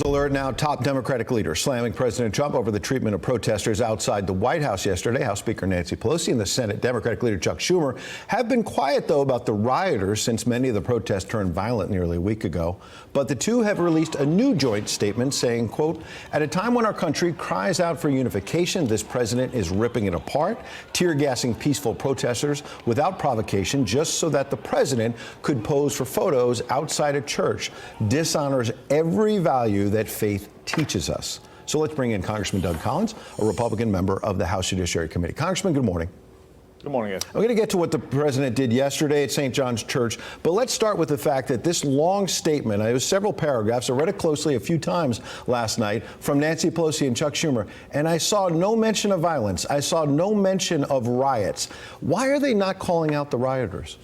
Alert now. Top Democratic leaders slamming President Trump over the treatment of protesters outside the White House yesterday. House Speaker Nancy Pelosi and the Senate Democratic leader Chuck Schumer have been quiet, though, about the rioters since many of the protests turned violent nearly a week ago. But the two have released a new joint statement saying, quote, at a time when our country cries out for unification, this president is ripping it apart, tear gassing peaceful protesters without provocation just so that the president could pose for photos outside a church, dishonors every value that faith teaches us. So let's bring in Congressman Doug Collins, a Republican member of the House Judiciary Committee. Congressman, good morning. Good morning, Ed. I'm going to get to what the president did yesterday at St. John's Church, but let's start with the fact that this long statement, it was several paragraphs, I read it closely a few times last night, from Nancy Pelosi and Chuck Schumer, and I saw no mention of violence. I saw no mention of riots. Why are they not calling out the rioters?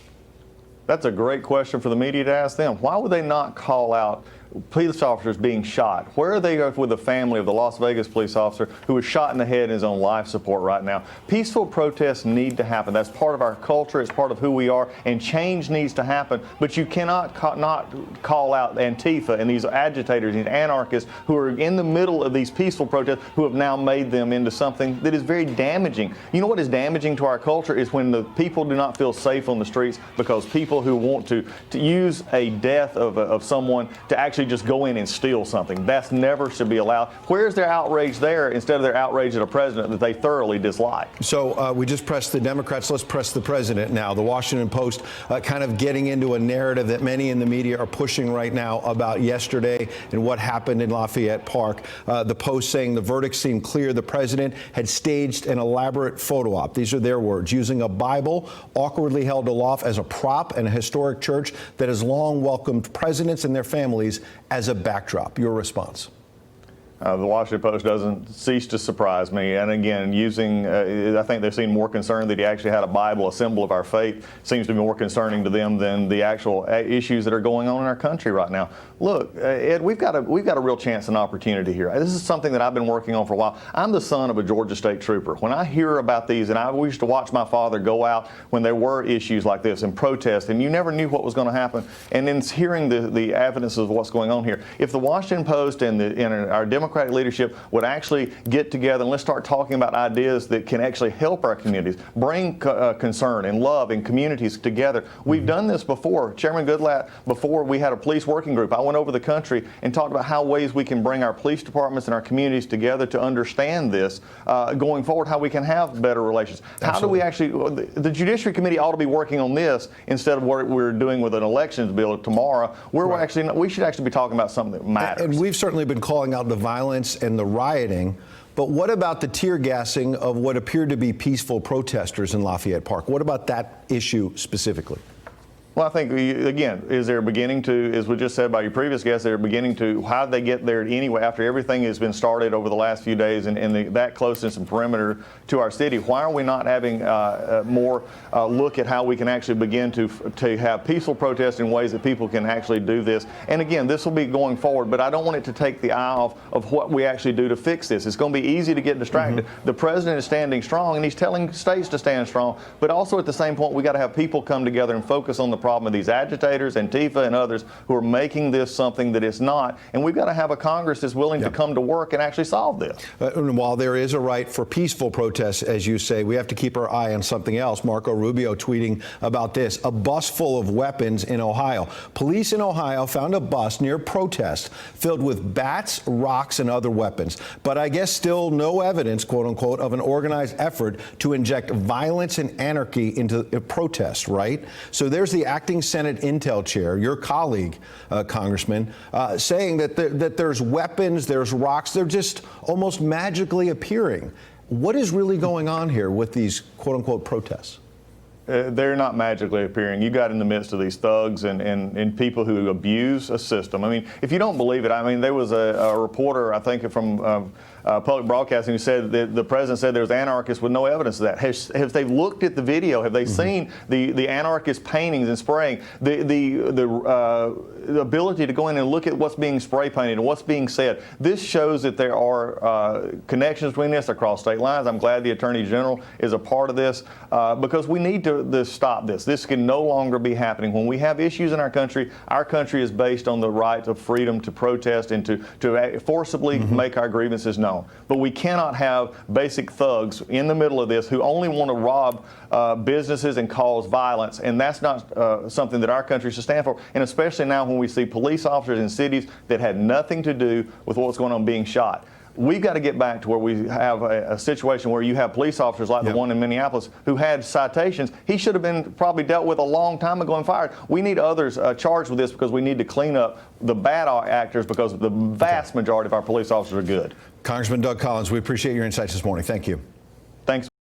That's a great question for the media to ask them. Why would they not call out police officers being shot? Where are they with the family of the Las Vegas police officer who was shot in the head and is on life support right now? Peaceful protests need to happen. That's part of our culture. It's part of who we are, and change needs to happen. But you cannot not call out Antifa and these agitators and anarchists who are in the middle of these peaceful protests, who have now made them into something that is very damaging. You know what is damaging to our culture is when the people do not feel safe on the streets because people who want to use a death of someone to actually just go in and steal something. That's never should be allowed. Where's their outrage there instead of their outrage at a president that they thoroughly dislike? So we just pressed the Democrats. Let's press the president now. The Washington Post kind of getting into a narrative that many in the media are pushing right now about yesterday and what happened in Lafayette Park. The Post saying the verdict seemed clear. The president had staged an elaborate photo op. These are their words, using a Bible awkwardly held aloft as a prop in a historic church that has long welcomed presidents and their families as a backdrop. Your response? The Washington Post doesn't cease to surprise me. And again, I think they've seen more concern that he actually had a Bible, a symbol of our faith, seems to be more concerning to them than the actual issues that are going on in our country right now. Look, Ed, we've got a real chance and opportunity here. This is something that I've been working on for a while. I'm the son of a Georgia State Trooper. When I hear about these, and we used to watch my father go out when there were issues like this and protest, and you never knew what was going to happen. And then hearing the evidence of what's going on here, if the Washington Post and our Democratic leadership would actually get together and let's start talking about ideas that can actually help our communities, bring concern and love and communities together. We've done this before. Chairman Goodlatte, before we had a police working group, I went over the country and talked about how ways we can bring our police departments and our communities together to understand this going forward, how we can have better relations. Absolutely. How do we actually, the Judiciary Committee ought to be working on this instead of what we're doing with an elections bill tomorrow. We should actually be talking about something that matters. And we've certainly been calling out the violence and the rioting, but what about the tear gassing of what appeared to be peaceful protesters in Lafayette Park? What about that issue specifically? Well, I think, again, is there beginning to, as we just said by your previous guest, they're beginning to, how did they get there anyway after everything has been started over the last few days and that closeness and perimeter to our city? Why are we not having more look at how we can actually begin to have peaceful protests in ways that people can actually do this? And again, this will be going forward, but I don't want it to take the eye off of what we actually do to fix this. It's going to be easy to get distracted. Mm-hmm. The president is standing strong, and he's telling states to stand strong, but also at the same point, we got to have people come together and focus on the problem of these agitators, Antifa and others who are making this something that it's not. And we've got to have a Congress that's willing to come to work and actually solve this. And while there is a right for peaceful protests, as you say, we have to keep our eye on something else. Marco Rubio tweeting about this, a bus full of weapons in Ohio. Police in Ohio found a bus near protest filled with bats, rocks, and other weapons. But I guess still no evidence, quote unquote, of an organized effort to inject violence and anarchy into a protest, right? So there's the acting Senate Intel Chair, your colleague, Congressman, saying that there's weapons, there's rocks, they're just almost magically appearing. What is really going on here with these quote-unquote protests? They're not magically appearing. You got in the midst of these thugs and people who abuse a system. I mean, if you don't believe it, I mean, there was a reporter, I think from public broadcasting who said that the president said there's anarchists with no evidence of that. Have they looked at the video? Have they seen the anarchist paintings and spraying? The ability to go in and look at what's being spray painted and what's being said. This shows that there are connections between this across state lines. I'm glad the Attorney General is a part of this because we need to stop this. This can no longer be happening. When we have issues in our country is based on the right of freedom to protest and to forcibly make our grievances known. But we cannot have basic thugs in the middle of this who only want to rob businesses and cause violence, and that's not something that our country should stand for. And especially now when we see police officers in cities that had nothing to do with what's going on being shot. We've got to get back to where we have a situation where you have police officers like the one in Minneapolis who had citations. He should have been probably dealt with a long time ago and fired. We need others charged with this because we need to clean up the bad actors because the vast majority of our police officers are good. Congressman Doug Collins, we appreciate your insights this morning. Thank you.